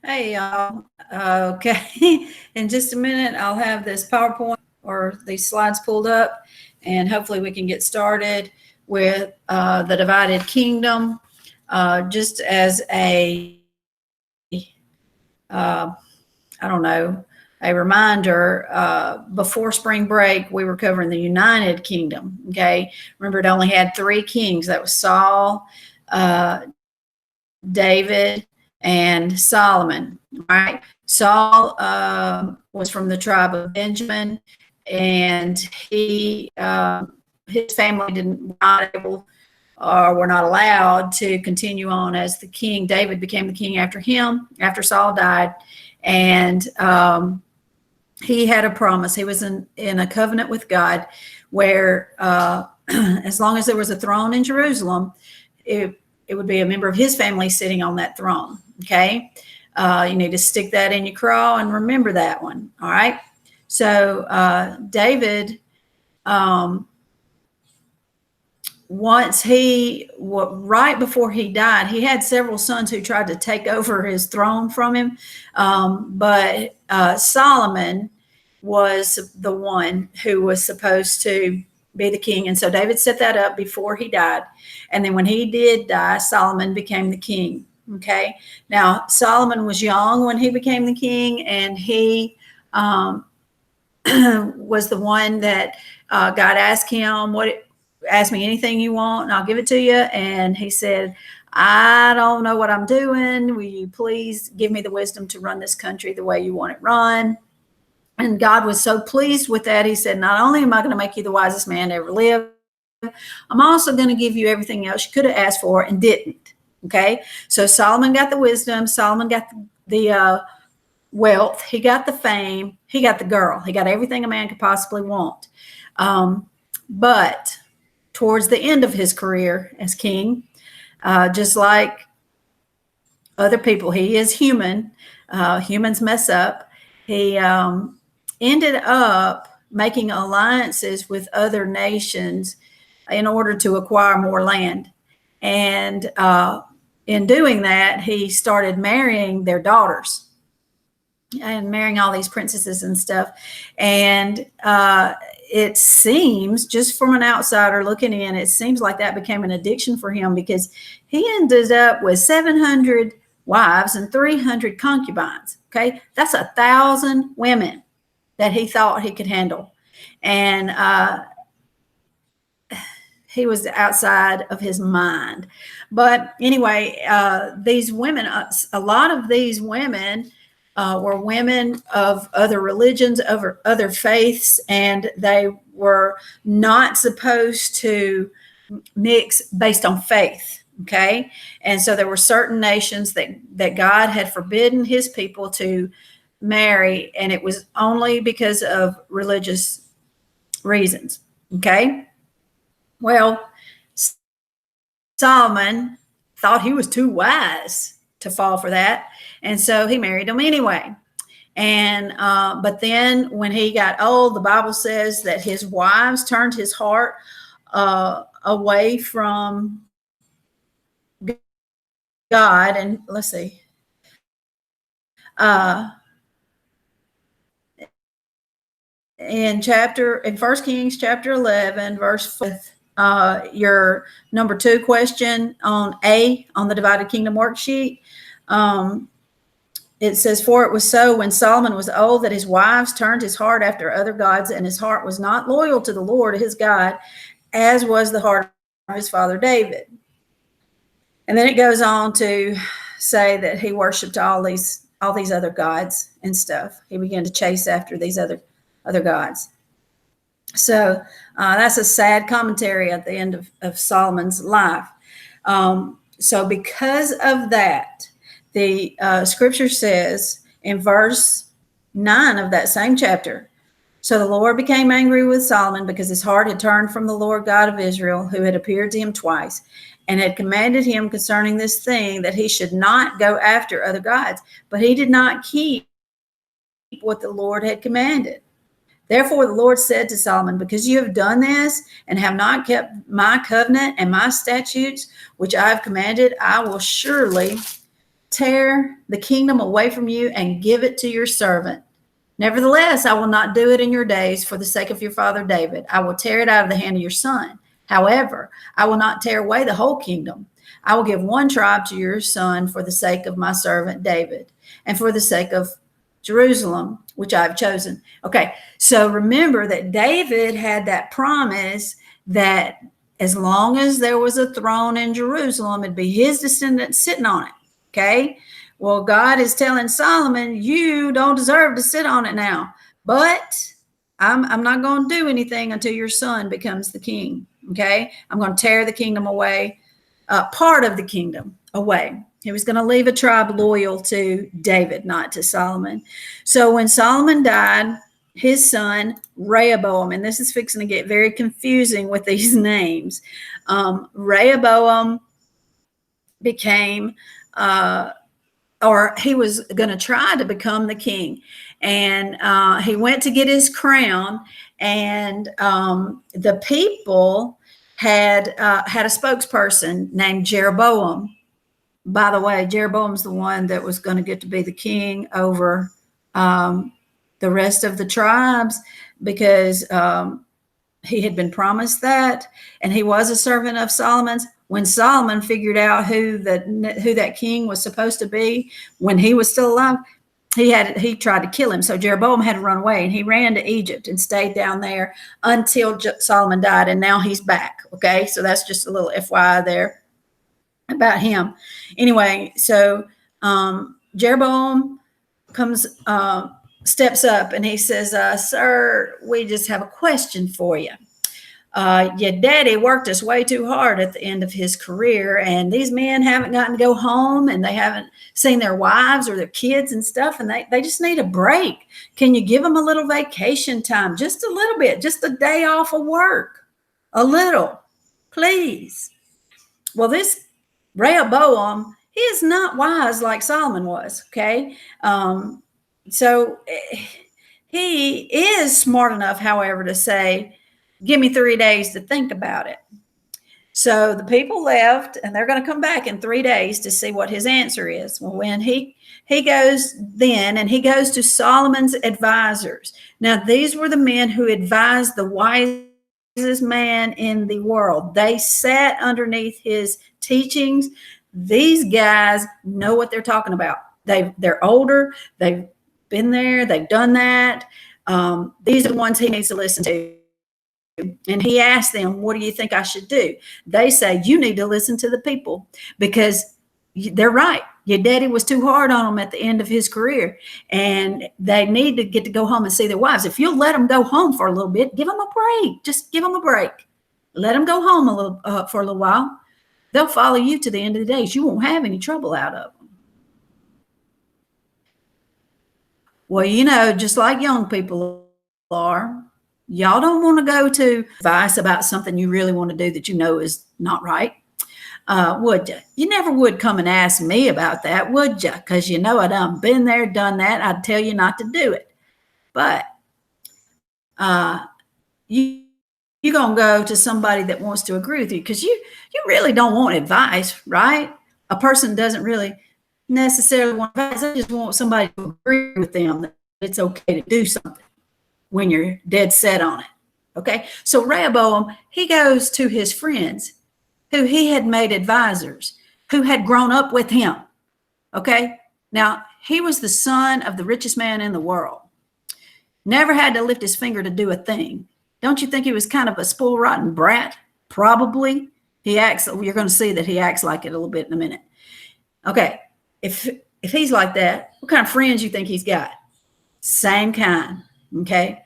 Hey, y'all. Okay. In just a minute, I'll have this PowerPoint or these slides pulled up, and hopefully we can get started with the divided kingdom. Just as uh, I don't know, a reminder, before spring break, we were covering the United Kingdom. Okay. Remember, it only had three kings. That was Saul, David, and Solomon. Right? Saul was from the tribe of Benjamin, and his family didn't not able or were not allowed to continue on as the king. David became the king after him, after Saul died, and he had a promise. He was in a covenant with God, where as long as there was a throne in Jerusalem, it would be a member of his family sitting on that throne. Okay. You need to stick that in your craw and remember that one. All right. So David, right before he died, he had several sons who tried to take over his throne from him. But Solomon was the one who was supposed to be the king. And so David set that up before he died. And then when he did die, Solomon became the king. Okay. Now, Solomon was young when he became the king, and he was the one that God asked him, ask me anything you want and I'll give it to you. And he said, I don't know what I'm doing. Will you please give me the wisdom to run this country the way you want it run? And God was so pleased with that. He said, not only am I going to make you the wisest man to ever live, I'm also going to give you everything else you could have asked for and didn't. Okay. So Solomon got the wisdom. Solomon got the wealth. He got the fame. He got the girl. He got everything a man could possibly want. But towards the end of his career as king, just like other people, he is human. Humans mess up. He ended up making alliances with other nations in order to acquire more land. And in doing that, he started marrying their daughters and marrying all these princesses and stuff. And it seems, just from an outsider looking in, it seems like that became an addiction for him, because he ended up with 700 wives and 300 concubines. Okay. That's 1,000 women that he thought he could handle. And he was outside of his mind. But anyway, these women, a lot of these women were women of other religions, other faiths, and they were not supposed to mix based on faith. Okay. And so there were certain nations that God had forbidden his people to marry, and it was only because of religious reasons. Okay. Well, Solomon thought he was too wise to fall for that, and so he married them anyway. And but then when he got old, the Bible says that his wives turned his heart away from God. And let's see. In 1 Kings chapter 11, verse 4, your number 2 question on the divided kingdom worksheet. It says, for it was so when Solomon was old that his wives turned his heart after other gods, and his heart was not loyal to the Lord his God, as was the heart of his father David. And then it goes on to say that he worshiped all these other gods and stuff. He began to chase after these other gods. So that's a sad commentary at the end of Solomon's life. So because of that, the scripture says in verse 9 of that same chapter, so the Lord became angry with Solomon because his heart had turned from the Lord God of Israel, who had appeared to him twice, and had commanded him concerning this thing that he should not go after other gods. But he did not keep what the Lord had commanded. Therefore, the Lord said to Solomon, because you have done this and have not kept my covenant and my statutes, which I have commanded, I will surely tear the kingdom away from you and give it to your servant. Nevertheless, I will not do it in your days for the sake of your father David. I will tear it out of the hand of your son. However, I will not tear away the whole kingdom. I will give one tribe to your son for the sake of my servant David and for the sake of Jerusalem, which I have chosen. Okay, so remember that David had that promise that as long as there was a throne in Jerusalem, it'd be his descendants sitting on it. Okay, well, God is telling Solomon, you don't deserve to sit on it now, but I'm not going to do anything until your son becomes the king. Okay, I'm going to tear the kingdom away, part of the kingdom away. He was going to leave a tribe loyal to David, not to Solomon. So when Solomon died, his son Rehoboam, and this is fixing to get very confusing with these names, Rehoboam became, or he was going to try to become the king. And he went to get his crown, and the people had a spokesperson named Jeroboam. By the way, Jeroboam's the one that was going to get to be the king over the rest of the tribes, because he had been promised that, and he was a servant of Solomon's. When Solomon figured out who that king was supposed to be when he was still alive, he tried to kill him. So Jeroboam had to run away, and he ran to Egypt and stayed down there until Solomon died, and now he's back. Okay, so that's just a little FYI there about him. Anyway, so Jeroboam steps up, and he says, sir, we just have a question for you. Your daddy worked us way too hard at the end of his career, and these men haven't gotten to go home, and they haven't seen their wives or their kids and stuff, and they just need a break. Can you give them a little vacation time? Just a little bit, just a day off of work. A little, please. Well, this Rehoboam, he is not wise like Solomon was, okay? So he is smart enough, however, to say, give me 3 days to think about it. So the people left, and they're going to come back in 3 days to see what his answer is. Well, when he goes then, and he goes to Solomon's advisors. Now, these were the men who advised the wisest man in the world. They sat underneath his teachings. These guys know what they're talking about. They're older. They've been there. They've done that. These are the ones he needs to listen to. And he asked them, what do you think I should do? They say, you need to listen to the people, because they're right. Your daddy was too hard on them at the end of his career, and they need to get to go home and see their wives. If you'll let them go home for a little bit, give them a break. Just give them a break. Let them go home for a little while. They'll follow you to the end of the days. You won't have any trouble out of them. Well, just like young people are, y'all don't want to go to advice about something you really want to do that you know is not right. Would you? You never would come and ask me about that, would you? Because you know I done been there, done that. I'd tell you not to do it. But you're going to go to somebody that wants to agree with you, because you really don't want advice, right? A person doesn't really necessarily want advice. They just want somebody to agree with them that it's okay to do something when you're dead set on it. Okay, so Rehoboam, he goes to his friends who he had made advisors, who had grown up with him. Okay, now he was the son of the richest man in the world. Never had to lift his finger to do a thing. Don't you think he was kind of a spoiled rotten brat? Probably. He acts, you're going to see that he acts like it a little bit in a minute. Okay, if he's like that, what kind of friends you think he's got? Same kind. Okay,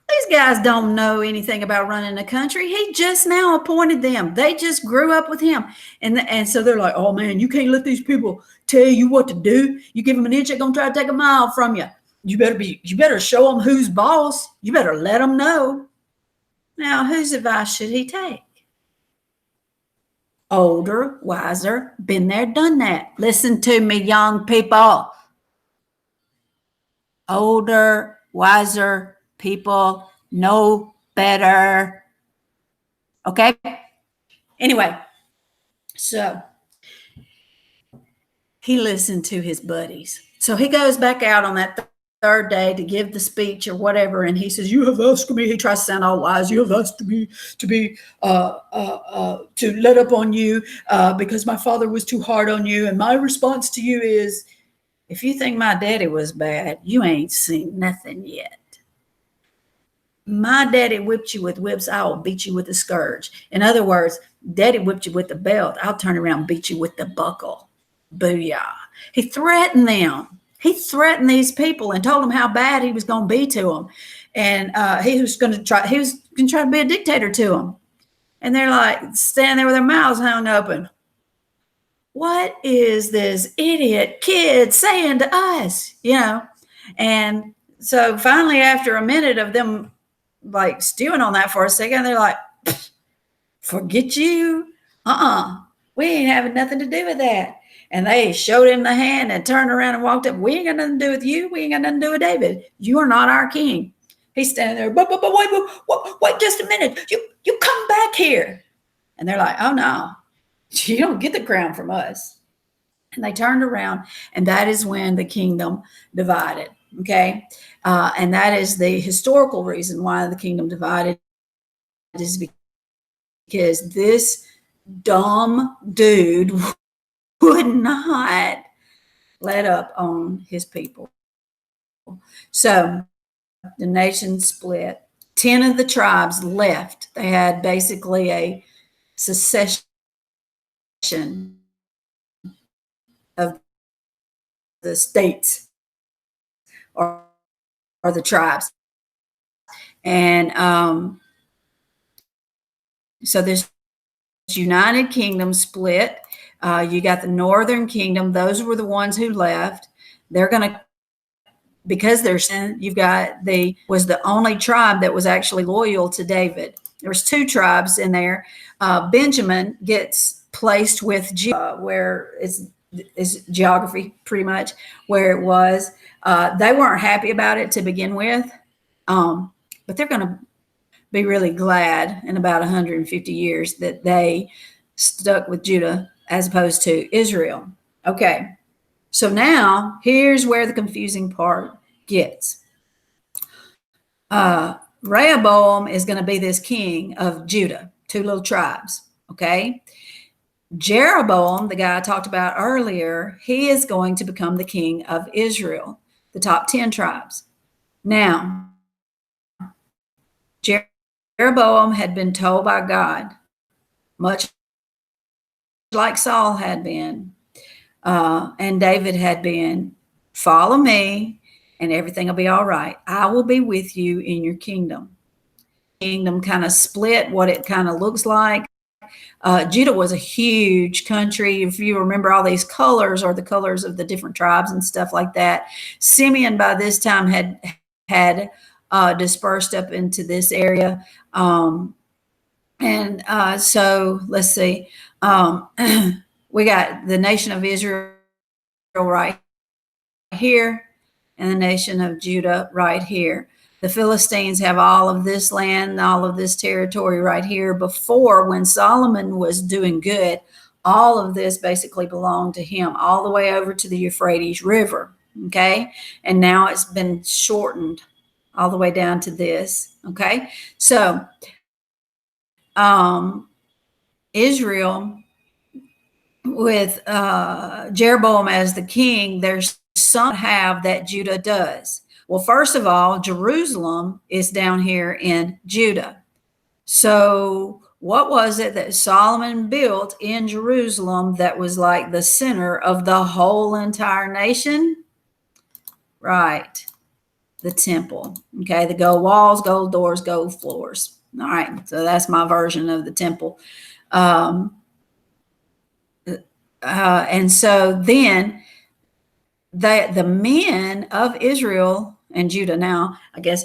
these guys don't know anything about running a country. He just now appointed them. They just grew up with him. And so they're like, oh man, you can't let these people tell you what to do. You give them an inch, they're going to try to take a mile from you. You better show them who's boss. You better let them know. Now, whose advice should he take? Older, wiser, been there, done that. Listen to me, young people. Older, wiser people know better. Okay? Anyway, so he listened to his buddies. So he goes back out on that third day to give the speech or whatever, and he says, "You have asked me." He tries to sound all wise. "You have asked me to let up on you because my father was too hard on you, and my response to you is, if you think my daddy was bad, you ain't seen nothing yet. My daddy whipped you with whips, I will beat you with a scourge. In other words, daddy whipped you with the belt, I'll turn around and beat you with the buckle. Booyah." He threatened them. He threatened these people and told them how bad he was going to be to them. And he was going to try to be a dictator to them. And they're like standing there with their mouths hung open. What is this idiot kid saying to us? And so finally, after a minute of them like stewing on that for a second, they're like, "Forget you. We ain't having nothing to do with that." And they showed him the hand and turned around and walked up. "We ain't got nothing to do with you. We ain't got nothing to do with David. You are not our king." He's standing there, but wait just a minute. You come back here. And they're like, "Oh no, you don't get the crown from us." And they turned around, and that is when the kingdom divided. Okay. And that is the historical reason why the kingdom divided, is because this dumb dude would not let up on his people. So the nation split. 10 of the tribes left. They had basically a secession of the states or the tribes. And so this United Kingdom split. You got the Northern Kingdom. Those were the ones who left. They're going to, because you've got was the only tribe that was actually loyal to David. There was 2 tribes in there. Benjamin gets placed with where it's geography pretty much where it was. They weren't happy about it to begin with, but they're going to be really glad in about 150 years that they stuck with Judah as opposed to Israel. Okay. So now here's where the confusing part gets. Rehoboam is going to be this king of Judah, 2 little tribes. Okay. Jeroboam, the guy I talked about earlier, he is going to become the king of Israel, the top 10 tribes. Now, Jeroboam had been told by God, much like Saul had been, and David had been, "Follow me and everything will be all right. I will be with you in your kingdom." Kingdom kind of split what it kind of looks like. Judah was a huge country. If you remember, all these colors are the colors of the different tribes and stuff like that. Simeon by this time had dispersed up into this area. So let's see. We got the nation of Israel right here and the nation of Judah right here. The Philistines have all of this land, all of this territory right here. Before, when Solomon was doing good, all of this basically belonged to him, all the way over to the Euphrates River. Okay. And now it's been shortened all the way down to this. Okay. So, Israel, with Jeroboam as the king, there's some have that Judah does. Well, first of all, Jerusalem is down here in Judah. So what was it that Solomon built in Jerusalem that was like the center of the whole entire nation? Right. The temple. Okay. The gold walls, gold doors, gold floors. All right. So that's my version of the temple. And so then the men of Israel and Judah, now, I guess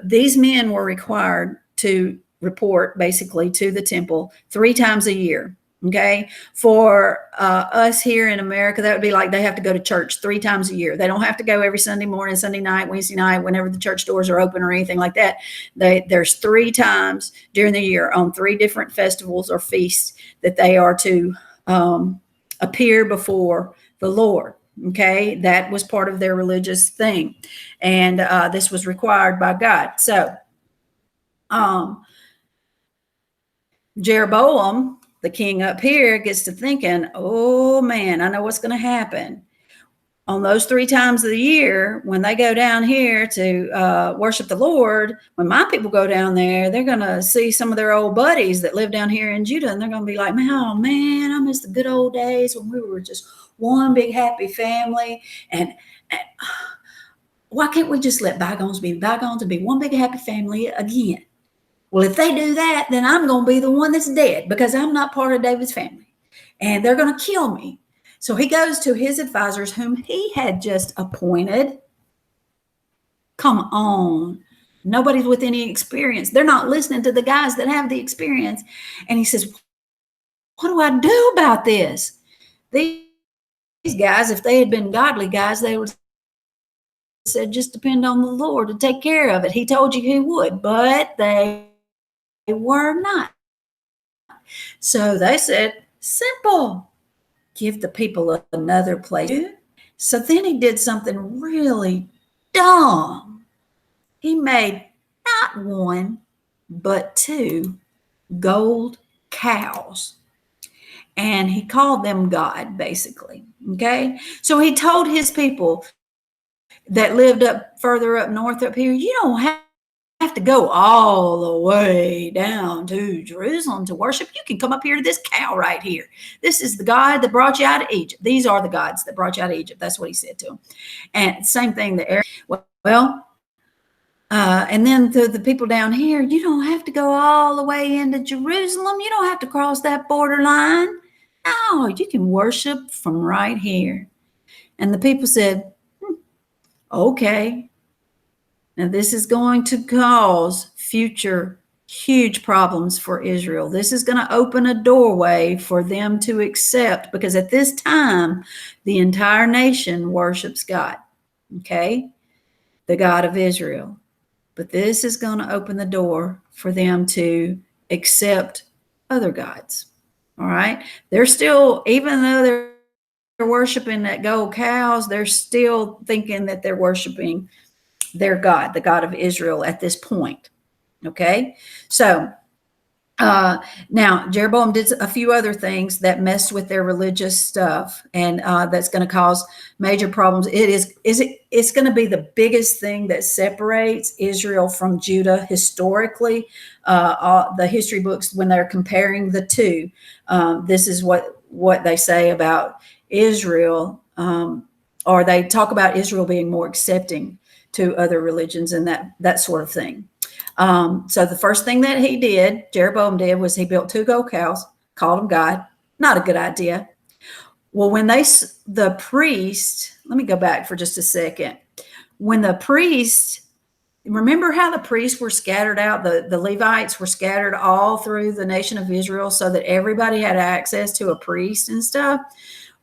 these men were required to report basically to the temple 3 times a year. Okay. For us here in America, that would be like they have to go to church 3 times a year. They don't have to go every Sunday morning, Sunday night, Wednesday night, whenever the church doors are open or anything like that. There's 3 times during the year on 3 different festivals or feasts that they are to appear before the Lord. Okay, that was part of their religious thing, and this was required by God. So Jeroboam, the king up here, gets to thinking, oh man, I know what's going to happen. On those 3 times of the year, when they go down here to worship the Lord, when my people go down there, they're going to see some of their old buddies that live down here in Judah, and they're going to be like, oh man, I miss the good old days when we were just one big happy family. And why can't we just let bygones be bygones and be one big happy family again? Well, if they do that, then I'm going to be the one that's dead because I'm not part of David's family, and they're going to kill me. So he goes to his advisors, whom he had just appointed. Come on. Nobody's with any experience. They're not listening to the guys that have the experience. And he says, what do I do about this? These guys, if they had been godly guys, they would have said, just depend on the Lord to take care of it. He told you he would, but they were not. So they said, simple. Give the people another place. So then he did something really dumb. He made not 1, but 2 gold cows. And he called them God, basically. Okay. So he told his people that lived up further up north up here, you don't have to go all the way down to Jerusalem to worship. You can come up here to this cow right here. This is the God that brought you out of Egypt. These are the gods that brought you out of Egypt. That's what he said to them. And same thing there. And then to the people down here, you don't have to go all the way into Jerusalem. You don't have to cross that borderline. No, you can worship from right here. And the people said, okay. Now, this is going to cause future huge problems for Israel. This is going to open a doorway for them to accept, because at this time, the entire nation worships God, okay? The God of Israel. But this is going to open the door for them to accept other gods, all right? They're still, even though they're worshiping that gold cows, they're still thinking that they're worshiping their God, the God of Israel at this point. Okay. So now Jeroboam did a few other things that messed with their religious stuff, and that's going to cause major problems. It's going to be the biggest thing that separates Israel from Judah historically. The history books, when they're comparing the two, this is what they say about Israel, or they talk about Israel being more accepting to other religions and that sort of thing. So the first thing that Jeroboam did, was he built 2 gold cows, called them God. Not a good idea. Well, when the priest, let me go back for just a second. When the priest, remember how the priests were scattered out? The Levites were scattered all through the nation of Israel so that everybody had access to a priest and stuff.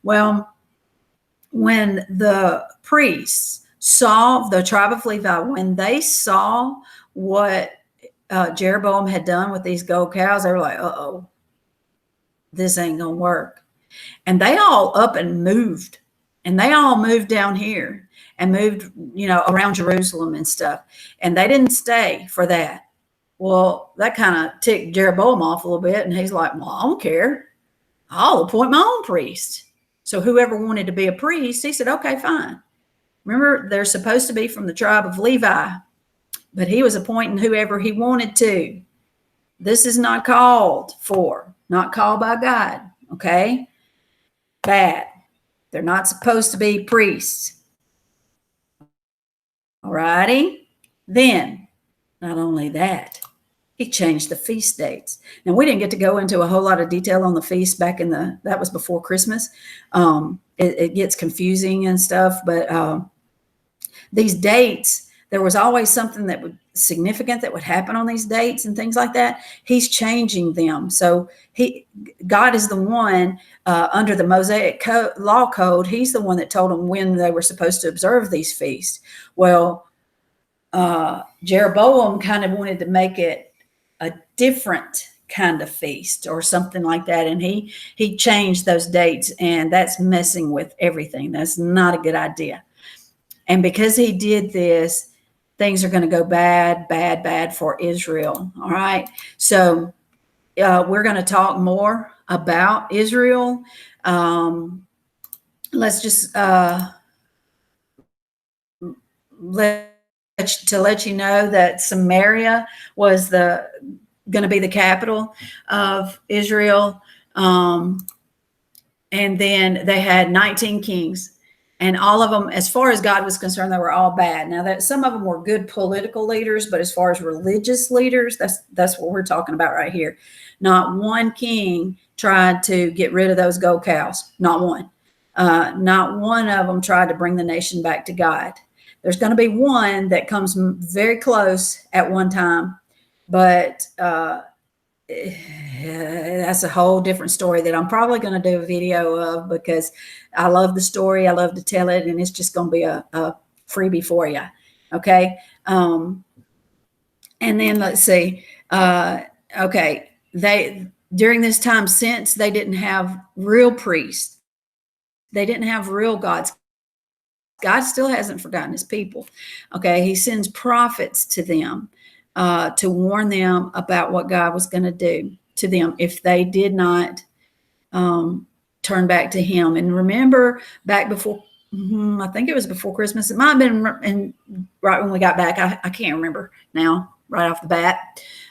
Well, when the priests saw, the tribe of Levi, when they saw what Jeroboam had done with these gold cows, they were like, uh-oh, this ain't gonna work. And they all up and moved, and they all moved down here and moved, around Jerusalem and stuff. And they didn't stay for that. Well, that kind of ticked Jeroboam off a little bit, and he's like, well, I don't care. I'll appoint my own priest. So whoever wanted to be a priest, he said, okay, fine. Remember, they're supposed to be from the tribe of Levi, but he was appointing whoever he wanted to. This is not called by God, okay? Bad. They're not supposed to be priests. All righty? Then, not only that, he changed the feast dates. Now, we didn't get to go into a whole lot of detail on the feast that was before Christmas. It gets confusing and stuff, but these dates, there was always something that would significant that would happen on these dates and things like that. He's changing them. So God is the one under the Mosaic law code. He's the one that told them when they were supposed to observe these feasts. Well, Jeroboam kind of wanted to make it a different kind of feast or something like that. And he changed those dates, and that's messing with everything. That's not a good idea. And because he did this, things are going to go bad, bad, bad for Israel. All right. So we're going to talk more about Israel. Let's just let you know that Samaria was going to be the capital of Israel. And then they had 19 kings, and all of them, as far as God was concerned, they were all bad. Now that some of them were good political leaders, but as far as religious leaders, that's what we're talking about right here. Not one king tried to get rid of those gold cows. Not one. Not one of them tried to bring the nation back to God. There's going to be one that comes very close at one time, but that's a whole different story that I'm probably going to do a video of, because I love the story. I love to tell it, and it's just going to be a freebie for you. Okay. And then let's see. Okay. During this time, since they didn't have real priests, they didn't have real gods. God still hasn't forgotten his people. Okay. He sends prophets to them to warn them about what God was going to do to them if they did not turn back to him. And remember, back before, I think it was before Christmas. It might have been right when we got back. I can't remember now, right off the bat.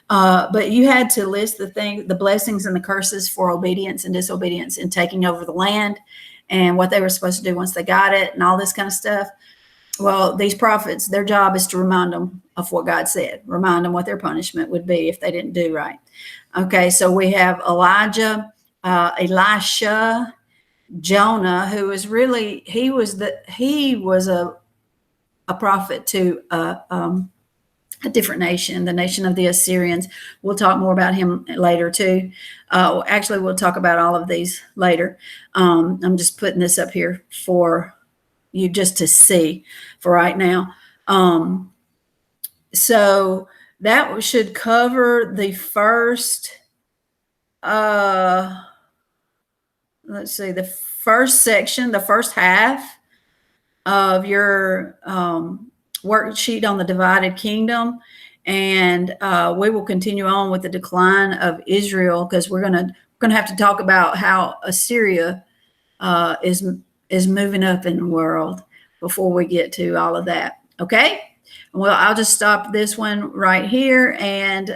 But you had to list the blessings and the curses for obedience and disobedience in taking over the land, and what they were supposed to do once they got it, and all this kind of stuff. Well, these prophets, their job is to remind them of what God said, remind them what their punishment would be if they didn't do right. Okay, so we have Elijah, Elisha, Jonah, who was really, he was a prophet to a different nation, the nation of the Assyrians. We'll talk more about him later too. Actually, we'll talk about all of these later. I'm just putting this up here for you just to see for right now. So that should cover the first, let's see, the first section, the first half of your worksheet on the divided kingdom. And we will continue on with the decline of Israel, because we're going to have to talk about how Assyria is moving up in the world before we get to all of that. Okay. Well, I'll just stop this one right here, and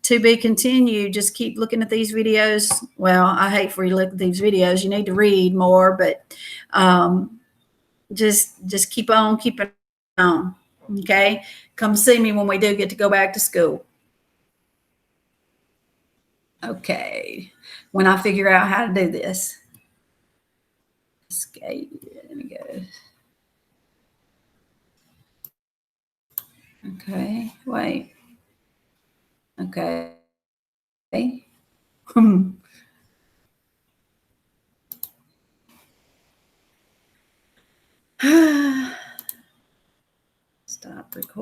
to be continued. Just keep looking at these videos. Well, I hate for you to look at these videos. You need to read more, but just keep on keeping on. Okay. Come see me when we do get to go back to school. Okay. When I figure out how to do this. Escape. Let me go. Okay. Wait. Okay. Stop recording.